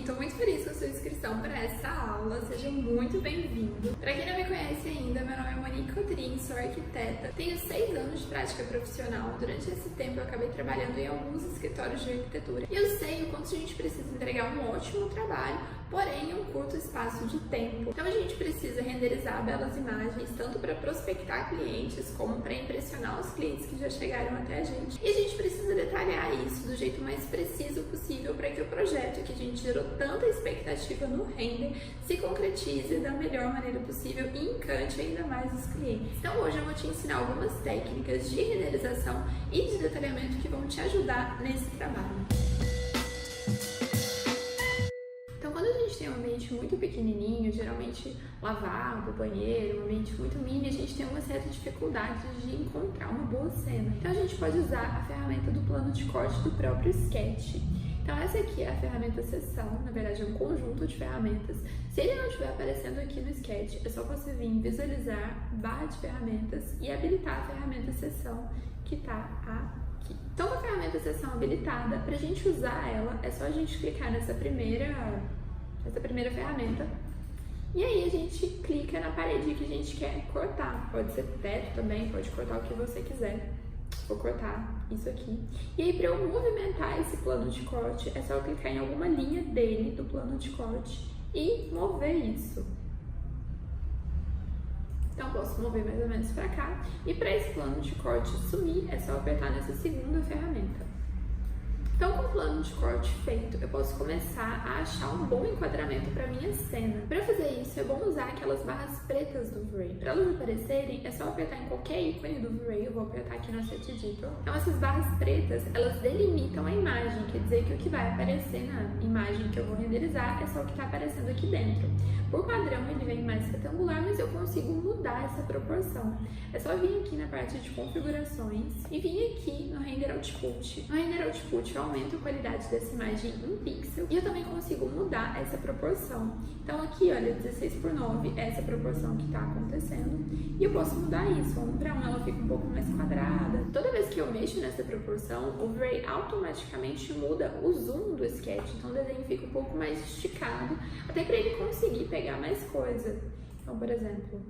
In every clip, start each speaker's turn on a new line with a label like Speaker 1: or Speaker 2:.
Speaker 1: Estou muito feliz com a sua inscrição para essa aula, seja muito bem-vindo. Para quem não me conhece ainda, meu nome é Monique Codrin, sou arquiteta, tenho 6 anos de prática profissional. Durante esse tempo eu acabei trabalhando em alguns escritórios de arquitetura e eu sei o quanto a gente precisa entregar um ótimo trabalho, porém em um curto espaço de tempo. Então a gente precisa renderizar belas imagens, tanto para prospectar clientes, como para impressionar os clientes que já chegaram até a gente. E a gente precisa detalhar isso do jeito mais preciso possível para que o projeto que a gente gerou tanta expectativa no render se concretize da melhor maneira possível e encante ainda mais os clientes. Então hoje eu vou te ensinar algumas técnicas de renderização e de detalhamento que vão te ajudar nesse trabalho. Então, quando a gente tem um ambiente muito pequenininho, geralmente lavabo, banheiro, um ambiente muito mini, a gente tem uma certa dificuldade de encontrar uma boa cena. Então, a gente pode usar a ferramenta do plano de corte do próprio Sketch. Então, essa aqui é a ferramenta seção, na verdade é um conjunto de ferramentas. Se ele não estiver aparecendo aqui no Sketch, é só você vir visualizar, barra de ferramentas e habilitar a ferramenta seção que está aqui. Então, com a ferramenta seção habilitada, para a gente usar ela, é só a gente clicar nessa primeira ferramenta e aí a gente clica na parede que a gente quer cortar. Pode ser teto também, pode cortar o que você quiser. Vou cortar isso aqui. E aí, para eu movimentar esse plano de corte, é só eu clicar em alguma linha dele, do plano de corte, e mover isso. Então, eu posso mover mais ou menos para cá. E para esse plano de corte sumir, é só apertar nessa segunda ferramenta. Então, com o plano de corte feito, eu posso começar a achar um bom enquadramento para minha cena. Para fazer isso, é bom usar aquelas barras pretas do V-Ray. Para elas aparecerem, é só apertar em qualquer ícone do V-Ray. Eu vou apertar aqui no Asset Editor. Então, essas barras pretas, elas delimitam a imagem. Quer dizer que o que vai aparecer na imagem que eu vou renderizar é só o que está aparecendo aqui dentro. Por padrão, ele vem mais retangular, mas eu consigo mudar essa proporção. É só vir aqui na parte de configurações e vir aqui no Render Output. No Render Output, eu aumento a qualidade dessa imagem em pixel e eu também consigo mudar essa proporção. Então aqui, olha, 16:9 é essa proporção que está acontecendo e eu posso mudar isso. 1:1 ela fica um pouco mais quadrada. Toda vez que eu mexo nessa proporção, o V-Ray automaticamente muda o zoom do sketch, então o desenho fica um pouco mais esticado, até para ele conseguir pegar mais coisa. Então, por exemplo,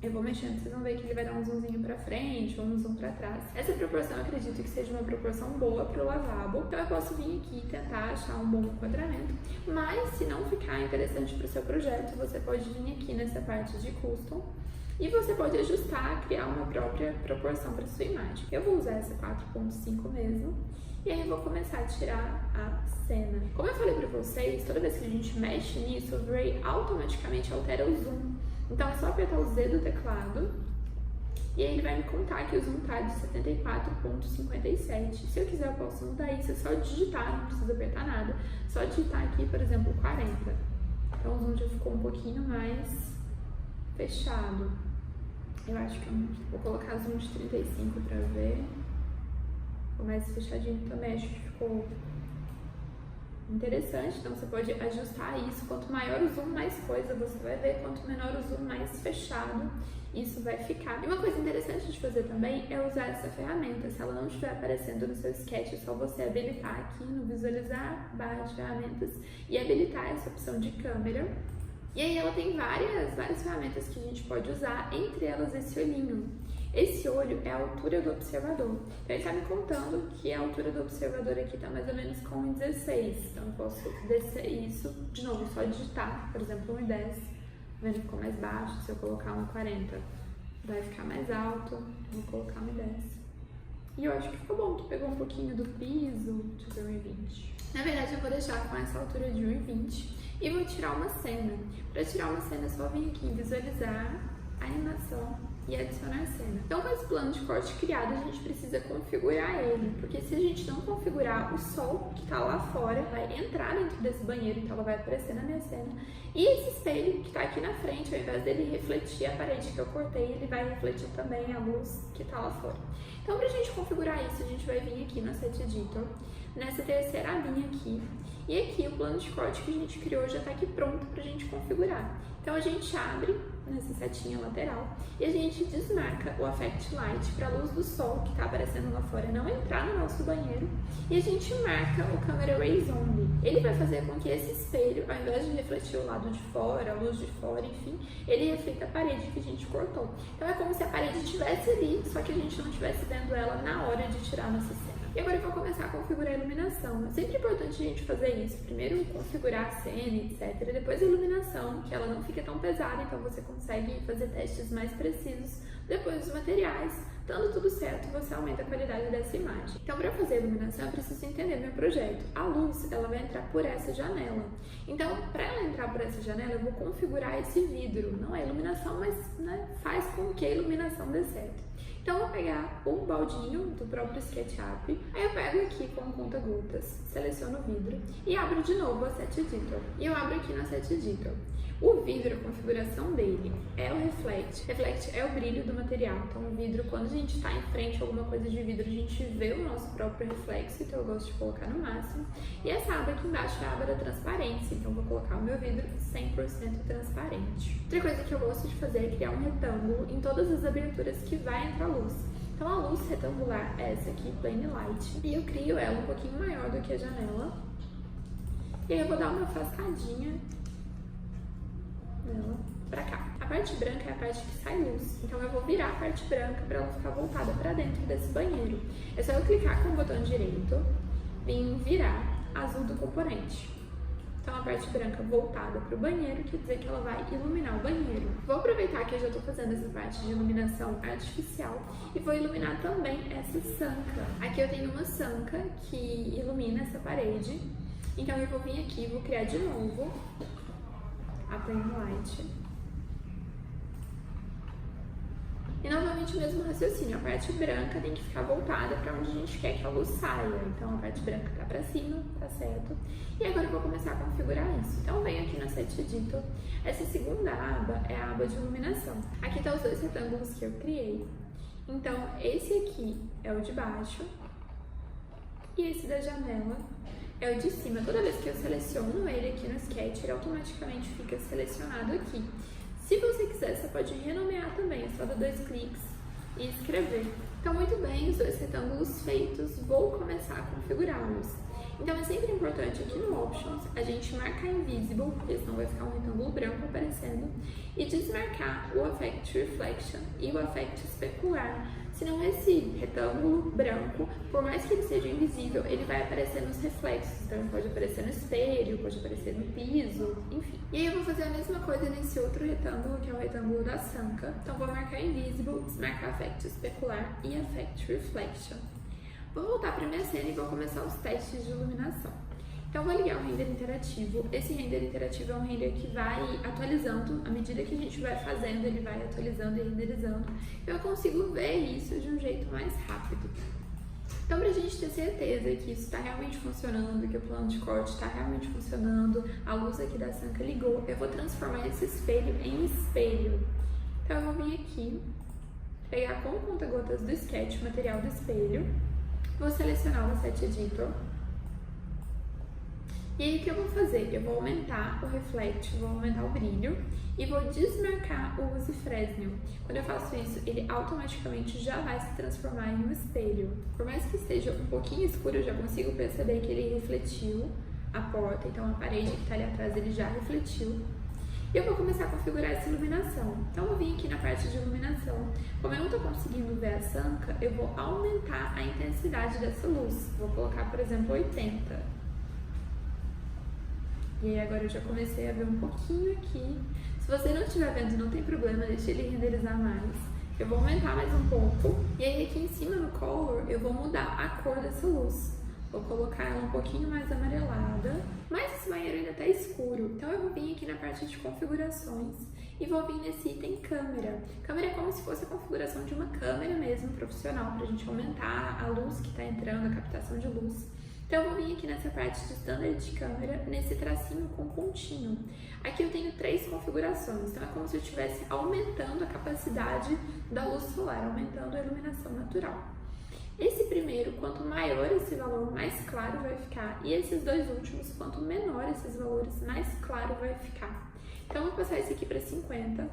Speaker 1: eu vou mexendo, vocês vão ver que ele vai dar um zoomzinho pra frente ou um zoom pra trás. Essa proporção eu acredito que seja uma proporção boa pro lavabo, então eu posso vir aqui e tentar achar um bom enquadramento. Mas se não ficar interessante pro seu projeto, você pode vir aqui nessa parte de Custom e você pode ajustar, criar uma própria proporção para sua imagem. Eu vou usar essa 4.5 mesmo. E aí eu vou começar a tirar a cena. Como eu falei pra vocês, toda vez que a gente mexe nisso, o V-Ray automaticamente altera o zoom. Então é só apertar o Z do teclado e aí ele vai me contar que o zoom tá de 74.57. Se eu quiser, eu posso mudar isso, é só digitar, não precisa apertar nada. Só digitar aqui, por exemplo, 40. Então o zoom já ficou um pouquinho mais fechado. Eu acho que eu vou colocar zoom de 35 pra ver. Ficou mais fechadinho também, acho que ficou interessante. Então você pode ajustar isso. Quanto maior o zoom, mais coisa você vai ver. Quanto menor o zoom, mais fechado isso vai ficar. E uma coisa interessante de fazer também é usar essa ferramenta. Se ela não estiver aparecendo no seu sketch, é só você habilitar aqui no visualizar, barra de ferramentas e habilitar essa opção de câmera. E aí ela tem várias ferramentas que a gente pode usar, entre elas esse olhinho. Esse olho é a altura do observador. Então ele está me contando que a altura do observador aqui está mais ou menos com 16. Então eu posso descer isso, de novo, só digitar, por exemplo, 1,10. Vendo que ficou mais baixo, se eu colocar 1,40 vai ficar mais alto, vou colocar 1,10. E eu acho que ficou bom, que pegou um pouquinho do piso, deixa eu ver 1,20. Na verdade eu vou deixar com essa altura de 1,20 e vou tirar uma cena. Para tirar uma cena é só vir aqui em visualizar, animação e adicionar cena. Então, com esse plano de corte criado, a gente precisa configurar ele, porque se a gente não configurar, o sol que está lá fora vai entrar dentro desse banheiro, então ela vai aparecer na minha cena. E esse espelho que está aqui na frente, ao invés dele refletir a parede que eu cortei, ele vai refletir também a luz que está lá fora. Então, para a gente configurar isso, a gente vai vir aqui no Asset Editor, nessa terceira linha aqui, e aqui o plano de corte que a gente criou já está aqui pronto para a gente configurar. Então a gente abre nessa setinha lateral e a gente desmarca o Affect Light para a luz do sol que está aparecendo lá fora não entrar no nosso banheiro, e a gente marca o Camera Raise Only. ele vai fazer com que esse espelho, ao invés de refletir o lado de fora, a luz de fora, enfim, ele reflita a parede que a gente cortou. Então é como se a parede estivesse ali, só que a gente não estivesse vendo ela na hora de tirar a nossa cena. E agora eu vou começar a configurar a iluminação. É sempre importante a gente fazer isso. Primeiro configurar a cena, etc. E depois a iluminação, que ela não fica tão pesada, então você consegue fazer testes mais precisos. Depois os materiais. Dando tudo certo, você aumenta a qualidade dessa imagem. Então, para fazer a iluminação, eu preciso entender meu projeto. A luz, ela vai entrar por essa janela. Então, para ela entrar por essa janela, eu vou configurar esse vidro. Não é iluminação, mas faz com que a iluminação dê certo. Então, eu vou pegar o baldinho do próprio SketchUp, aí eu pego aqui com conta-gotas, seleciono o vidro e abro de novo a Set Editor. E eu abro aqui na Set Editor. O vidro, a configuração dele é o Reflect. Reflect é o brilho do material. Então, o vidro, quando a gente está em frente a alguma coisa de vidro, a gente vê o nosso próprio reflexo, então eu gosto de colocar no máximo. E essa aba aqui embaixo é a aba da transparência, então eu vou colocar o meu vidro 100% transparente. Outra coisa que eu gosto de fazer é criar um retângulo em todas as aberturas que vai entrar luz. Então, a luz retangular é essa aqui, Plane Light, e eu crio ela um pouquinho maior do que a janela. E aí eu vou dar uma afastadinha nela pra cá. A parte branca é a parte que sai luz, então eu vou virar a parte branca para ela ficar voltada para dentro desse banheiro. É só eu clicar com o botão direito, vir virar azul do componente. Então a parte branca voltada para o banheiro quer dizer que ela vai iluminar o banheiro. Vou aproveitar que eu já estou fazendo essa parte de iluminação artificial e vou iluminar também essa sanca. Aqui eu tenho uma sanca que ilumina essa parede, então eu vou vir aqui e vou criar de novo a Plane Light. E novamente o mesmo raciocínio, a parte branca tem que ficar voltada para onde a gente quer que a luz saia. Então a parte branca tá para cima, tá certo? E agora eu vou começar a configurar isso. Então eu venho aqui na Set Editor, essa segunda aba é a aba de iluminação. Aqui estão os dois retângulos que eu criei. Então esse aqui é o de baixo e esse da janela é o de cima. Toda vez que eu seleciono ele aqui no Sketch, ele automaticamente fica selecionado aqui. Se você quiser, você pode renomear também, é só dar 2 cliques e escrever. Então, muito bem, os dois retângulos feitos, vou começar a configurá-los. Então, é sempre importante aqui no Options, a gente marcar Invisible, porque senão vai ficar um retângulo branco aparecendo, e desmarcar o Effect Reflection e o Effect Specular. Senão esse retângulo branco, por mais que ele seja invisível, ele vai aparecer nos reflexos. Então ele pode aparecer no espelho, pode aparecer no piso, enfim. E aí eu vou fazer a mesma coisa nesse outro retângulo, que é o retângulo da sanca. Então vou marcar Invisible, desmarcar Effect Specular e Effect Reflection. Vou voltar para minha cena e vou começar os testes de iluminação. Então, vou ligar o render interativo. Esse render interativo é um render que vai atualizando, à medida que a gente vai fazendo, ele vai atualizando e renderizando. Eu consigo ver isso de um jeito mais rápido. Então, para a gente ter certeza que isso está realmente funcionando, que o plano de corte está realmente funcionando, a luz aqui da sanca ligou, eu vou transformar esse espelho em espelho. Então, eu vou vir aqui, pegar com conta-gotas do Sketch o material do espelho, vou selecionar o Set Editor. E aí o que eu vou fazer? Eu vou aumentar o Reflect, vou aumentar o brilho e vou desmarcar o Use Fresnel. Quando eu faço isso, ele automaticamente já vai se transformar em um espelho. Por mais que esteja um pouquinho escuro, eu já consigo perceber que ele refletiu a porta, então a parede que está ali atrás ele já refletiu. E eu vou começar a configurar essa iluminação. Então eu vim aqui na parte de iluminação. Como eu não estou conseguindo ver a sanca, eu vou aumentar a intensidade dessa luz. Vou colocar, por exemplo, 80. E aí agora eu já comecei a ver um pouquinho aqui. Se você não estiver vendo, não tem problema, deixa ele renderizar mais. Eu vou aumentar mais um pouco. E aí aqui em cima no Color, eu vou mudar a cor dessa luz. Vou colocar ela um pouquinho mais amarelada. Mas esse banheiro ainda está escuro. Então eu vou vir aqui na parte de configurações e vou vir nesse item câmera. Câmera é como se fosse a configuração de uma câmera mesmo, profissional, para a gente aumentar a luz que está entrando, a captação de luz. Então eu vou vir aqui nessa parte de standard de câmera, nesse tracinho com pontinho. Aqui eu tenho 3 configurações, então é como se eu estivesse aumentando a capacidade da luz solar, aumentando a iluminação natural. Esse primeiro, quanto maior esse valor, mais claro vai ficar. E esses dois últimos, quanto menor esses valores, mais claro vai ficar. Então eu vou passar esse aqui para 50,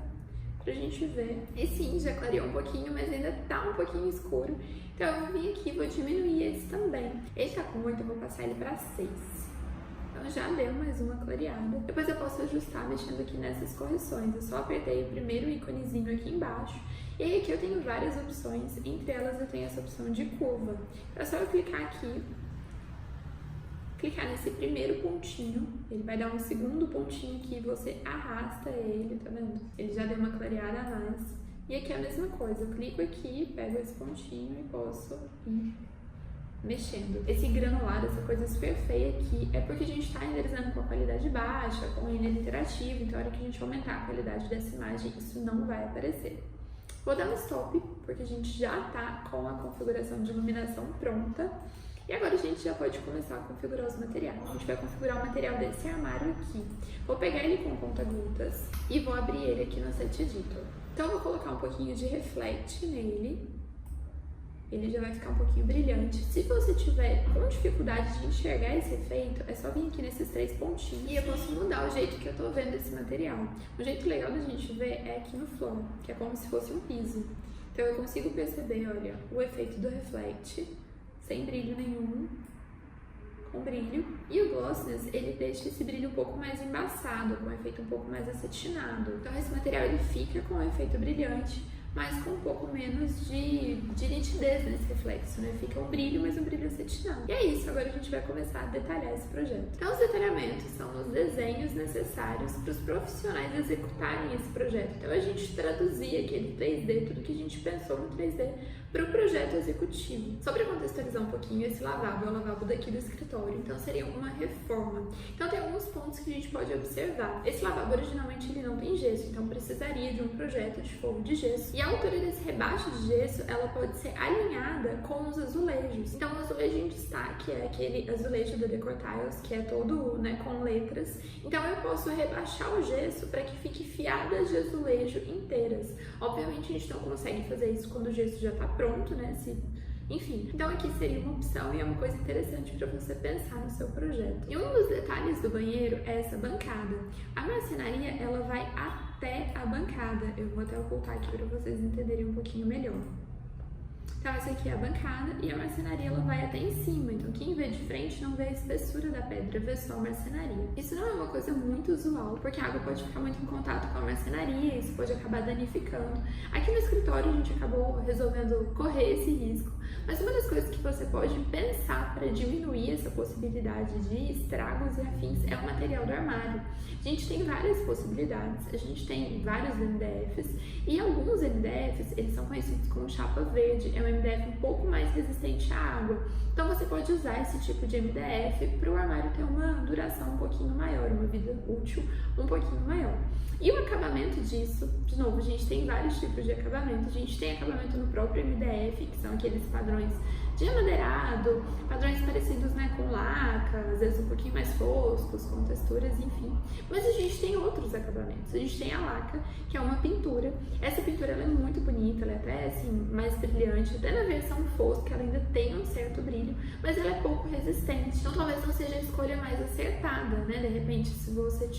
Speaker 1: pra gente ver. E sim, já clareou um pouquinho, mas ainda tá um pouquinho escuro. Então eu vou vir aqui e vou diminuir esse também. Ele tá com 8, eu vou passar ele para 6. Então já deu mais uma clareada. Depois eu posso ajustar mexendo aqui nessas correções. Eu só apertei o primeiro íconezinho aqui embaixo. E aí aqui eu tenho várias opções, entre elas eu tenho essa opção de curva. É só eu clicar aqui, clicar nesse primeiro pontinho, ele vai dar um segundo pontinho aqui, você arrasta ele, tá vendo? Ele já deu uma clareada a mais. E aqui é a mesma coisa, eu clico aqui, pego esse pontinho e posso ir mexendo. Esse granulado, essa coisa super feia aqui, é porque a gente está renderizando com a qualidade baixa, com render interativo, então a hora que a gente aumentar a qualidade dessa imagem, isso não vai aparecer. Vou dar um stop, porque a gente já está com a configuração de iluminação pronta. E agora a gente já pode começar a configurar os materiais. A gente vai configurar o material desse armário aqui. Vou pegar ele com conta-gotas e vou abrir ele aqui no Set Editor. Então eu vou colocar um pouquinho de reflect nele. Ele já vai ficar um pouquinho brilhante. Se você tiver com dificuldade de enxergar esse efeito, é só vir aqui nesses 3 pontinhos e eu posso mudar o jeito que eu tô vendo esse material. Um jeito legal da gente ver é aqui no floor, que é como se fosse um piso. Então eu consigo perceber, olha, o efeito do reflect, sem brilho nenhum, com brilho. E o glossiness, ele deixa esse brilho um pouco mais embaçado, com um efeito um pouco mais acetinado. Então esse material ele fica com um efeito brilhante, mas com um pouco menos de nitidez nesse reflexo, né? Fica um brilho, mas um brilho acetinado. E é isso, agora a gente vai começar a detalhar esse projeto. Então os detalhamentos são os desenhos necessários para os profissionais executarem esse projeto. Então a gente traduzia aquele 3D, tudo que a gente pensou no 3D, para o projeto executivo. Só para contextualizar um pouquinho, esse lavabo é o lavabo daqui do escritório, então seria uma reforma. Então tem alguns pontos que a gente pode observar. Esse lavabo originalmente ele não tem gesso, então precisaria de um projeto de forro de gesso. E a altura desse rebaixo de gesso, ela pode ser alinhada com os azulejos. Então o azulejo em destaque é aquele azulejo da Decor Tiles, que é todo, né, com letras. Então eu posso rebaixar o gesso para que fique fiadas de azulejo inteiras. Obviamente a gente não consegue fazer isso quando o gesso já está pronto, né? Enfim, então aqui seria uma opção e é uma coisa interessante para você pensar no seu projeto. E um dos detalhes do banheiro é essa bancada. A marcenaria, ela vai até a bancada. Eu vou até ocultar aqui para vocês entenderem um pouquinho melhor. Então essa aqui é a bancada e a marcenaria ela vai até em cima, então quem vê de frente não vê a espessura da pedra, vê só a marcenaria. Isso não é uma coisa muito usual, porque a água pode ficar muito em contato com a marcenaria, isso pode acabar danificando. Aqui no escritório a gente acabou resolvendo correr esse risco, mas uma das coisas que você pode pensar para diminuir essa possibilidade de estragos e afins é o material do armário. A gente tem várias possibilidades, a gente tem vários MDFs e alguns MDFs, eles são conhecidos como chapa verde, é um MDF um pouco mais resistente à água. Então você pode usar esse tipo de MDF para o armário ter uma duração um pouquinho maior, uma vida útil um pouquinho maior. E o acabamento disso, de novo, a gente tem vários tipos de acabamento. A gente tem acabamento no próprio MDF, que são aqueles padrões de amadeirado, padrões parecidos, né, com laca, às vezes um pouquinho mais foscos, com texturas, enfim. Mas a gente tem outros acabamentos. A gente tem a laca, que é uma pintura. Essa pintura ela é muito bonita, ela é até assim, mais brilhante, até na versão fosca ela ainda tem um certo brilho, mas ela é pouco resistente. Então talvez não seja a escolha mais acertada, né? De repente, se você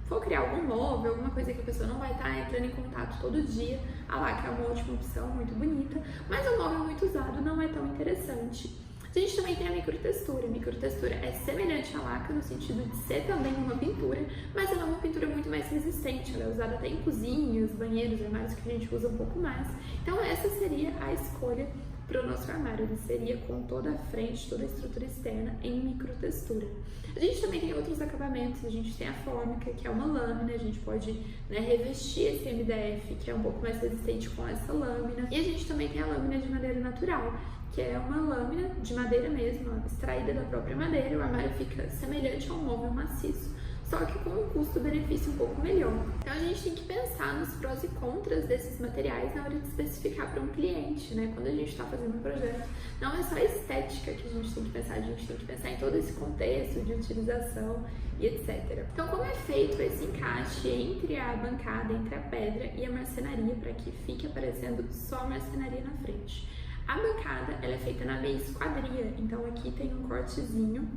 Speaker 1: for criar algum móvel, alguma coisa que a pessoa não vai estar entrando em contato todo dia, a laca é uma ótima opção, muito bonita, mas um móvel muito usado não é tão interessante. A gente também tem a microtextura. A microtextura é semelhante à laca no sentido de ser também uma pintura, mas ela é uma pintura muito mais resistente, ela é usada até em cozinhas, banheiros, armários que a gente usa um pouco mais. Então essa seria a escolha para o nosso armário, ele seria com toda a frente, toda a estrutura externa em microtextura. A gente também tem outros acabamentos, a gente tem a fórmica, que é uma lâmina, a gente pode, né, revestir esse MDF, que é um pouco mais resistente com essa lâmina. E a gente também tem a lâmina de madeira natural, que é uma lâmina de madeira mesmo, extraída da própria madeira, o armário fica semelhante a um móvel maciço, só que com um custo-benefício um pouco melhor. Então a gente tem que pensar nos prós e contras desses materiais na hora de especificar para um cliente, né? Quando a gente está fazendo um projeto, não é só a estética que a gente tem que pensar, a gente tem que pensar em todo esse contexto de utilização e etc. Então como é feito esse encaixe entre a bancada, entre a pedra e a marcenaria para que fique aparecendo só a marcenaria na frente? A bancada ela é feita na meia esquadria, então aqui tem um cortezinho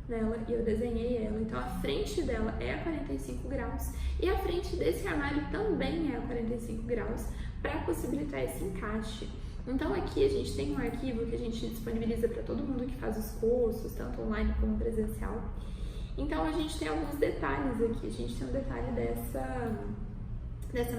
Speaker 1: nela e eu desenhei ela, então a frente dela é a 45 graus e a frente desse armário também é a 45 graus para possibilitar esse encaixe. Então aqui a gente tem um arquivo que a gente disponibiliza para todo mundo que faz os cursos, tanto online como presencial, Então a gente tem alguns detalhes aqui, a gente tem um detalhe dessa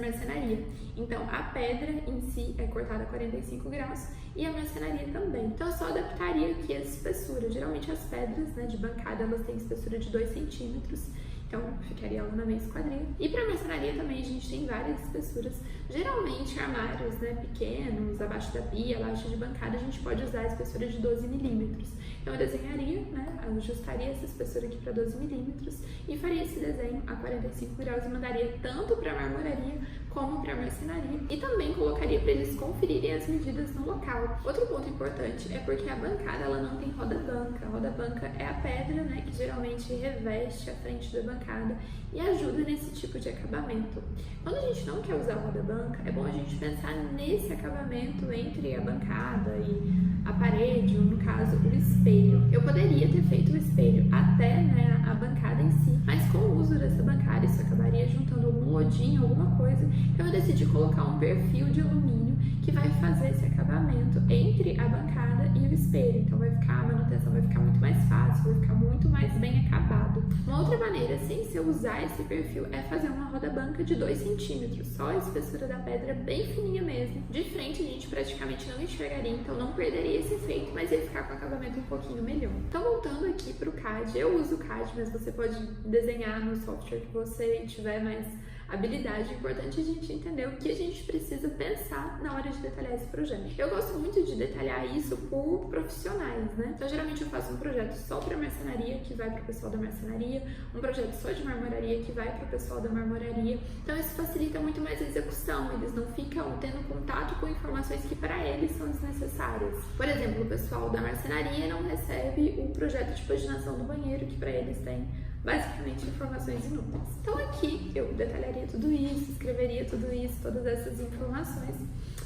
Speaker 1: marcenaria. Então a pedra em si é cortada a 45 graus e a marcenaria também. Então eu só adaptaria aqui a espessura. Geralmente as pedras, né, de bancada, elas têm espessura de 2 centímetros. Então ficaria ela na mesma esquadria. E para marcenaria também a gente tem várias espessuras. Geralmente armários, né, pequenos, abaixo da pia, abaixo de bancada, a gente pode usar a espessura de 12 milímetros. Então eu desenharia, né, ajustaria essa espessura aqui para 12 milímetros e faria esse desenho a 45 graus e mandaria tanto para a marmoraria como para a marcenaria. E também colocaria para eles conferirem as medidas no local. Outro ponto importante é porque a bancada ela não tem roda banca. A roda banca é a pedra, né, que geralmente reveste a frente da bancada e ajuda nesse tipo de acabamento. Quando a gente não quer usar roda banca, é bom a gente pensar nesse acabamento entre a bancada e a parede, ou no caso, o espelho. Eu poderia ter feito o espelho até, né, a bancada em si, mas com o uso dessa bancada isso acabaria juntando algum lodinho, alguma coisa. Então eu decidi colocar um perfil de alumínio que vai fazer esse acabamento entre a bancada e o espelho. Então a manutenção vai ficar muito mais fácil, vai ficar muito mais bem acabado. Uma outra maneira, sem se usar esse perfil, é fazer uma roda banca de 2 centímetros, só a espessura da pedra bem fininha mesmo. De frente a gente praticamente não enxergaria, então não perderia esse efeito, mas ia ficar com o acabamento um pouquinho melhor. Então voltando aqui para o CAD, eu uso o CAD, mas você pode desenhar no software que você tiver mais habilidade. É importante a gente entender o que a gente precisa pensar na hora de detalhar esse projeto. Eu gosto muito de detalhar isso por profissionais, né? Então geralmente eu faço um projeto só para marcenaria, que vai para o pessoal da marcenaria, um projeto só de marmoraria, que vai para o pessoal da marmoraria. Então isso facilita muito mais a execução, eles não ficam tendo contato com informações que para eles são desnecessárias. Por exemplo, o pessoal da marcenaria não recebe o projeto de paginação do banheiro, que para eles tem basicamente informações inúteis. Então aqui eu detalharia tudo isso, escreveria tudo isso, todas essas informações.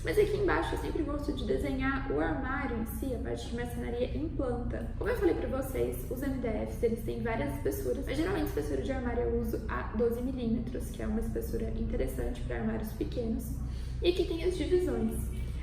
Speaker 1: Mas aqui embaixo eu sempre gosto de desenhar o armário em si, a parte de marcenaria em planta. Como eu falei pra vocês, os MDFs eles têm várias espessuras, mas geralmente a espessura de armário eu uso a 12 milímetros, que é uma espessura interessante para armários pequenos. E aqui tem as divisões.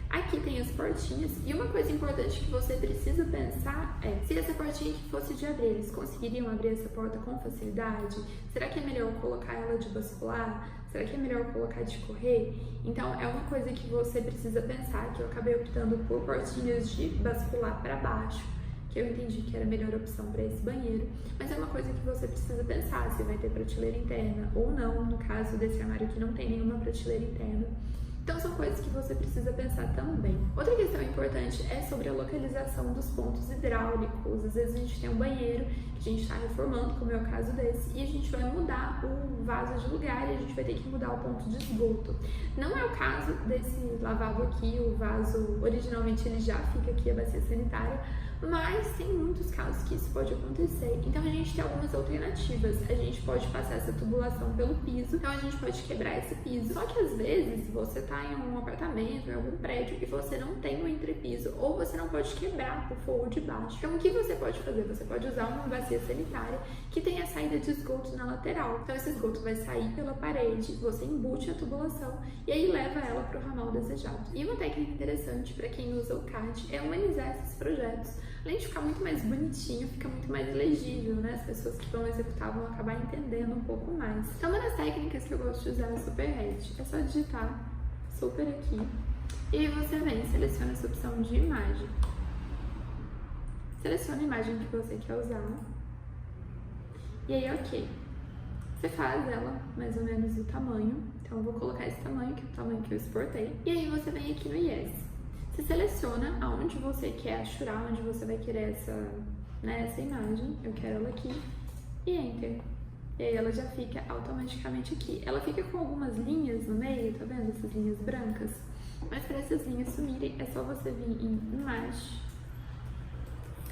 Speaker 1: Aqui tem as portinhas e uma coisa importante que você precisa pensar é se essa portinha que fosse de abrir, eles conseguiriam abrir essa porta com facilidade? Será que é melhor colocar ela de bascular? Será que é melhor colocar de correr? Então é uma coisa que você precisa pensar, que eu acabei optando por portinhas de bascular para baixo, que eu entendi que era a melhor opção para esse banheiro, mas é uma coisa que você precisa pensar, se vai ter prateleira interna ou não. No caso desse armário aqui não tem nenhuma prateleira interna. Então são coisas que você precisa pensar também. Outra questão importante é sobre a localização dos pontos hidráulicos. Às vezes a gente tem um banheiro que a gente está reformando, como é o caso desse, e a gente vai mudar o vaso de lugar e a gente vai ter que mudar o ponto de esgoto. Não é o caso desse lavabo aqui, o vaso originalmente ele já fica aqui, a bacia sanitária, mas tem muitos casos que isso pode acontecer. Então a gente tem algumas alternativas. A gente pode passar essa tubulação pelo piso, então a gente pode quebrar esse piso. Só que às vezes você está em um apartamento, em algum prédio e você não tem um entrepiso, ou você não pode quebrar o forro de baixo. Então o que você pode fazer? Você pode usar uma bacia sanitária que tem a saída de esgoto na lateral. Então esse esgoto vai sair pela parede, você embute a tubulação e aí leva ela para o ramal desejado. E uma técnica interessante para quem usa o CAD é humanizar esses projetos. Além de ficar muito mais bonitinho, fica muito mais legível, né? As pessoas que vão executar vão acabar entendendo um pouco mais. Então uma das técnicas que eu gosto de usar é o Superhead. É só digitar Super aqui e aí você vem e seleciona essa opção de imagem. Seleciona a imagem que você quer usar e aí ok. Você faz ela mais ou menos do tamanho. Então eu vou colocar esse tamanho, que é o tamanho que eu exportei. E aí você vem aqui no Yes. Você seleciona aonde você quer achurar, onde você vai querer essa imagem. Eu quero ela aqui. E Enter. E aí ela já fica automaticamente aqui. Ela fica com algumas linhas no meio, tá vendo? Essas linhas brancas. Mas para essas linhas sumirem, é só você vir em Image,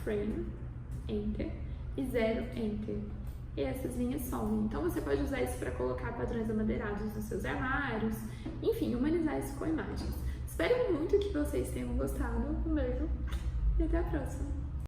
Speaker 1: Frame, Enter e 0, Enter. E essas linhas somem. Então você pode usar isso para colocar padrões amadeirados nos seus armários. Enfim, humanizar isso com imagens. Espero muito que vocês tenham gostado. Um beijo e até a próxima!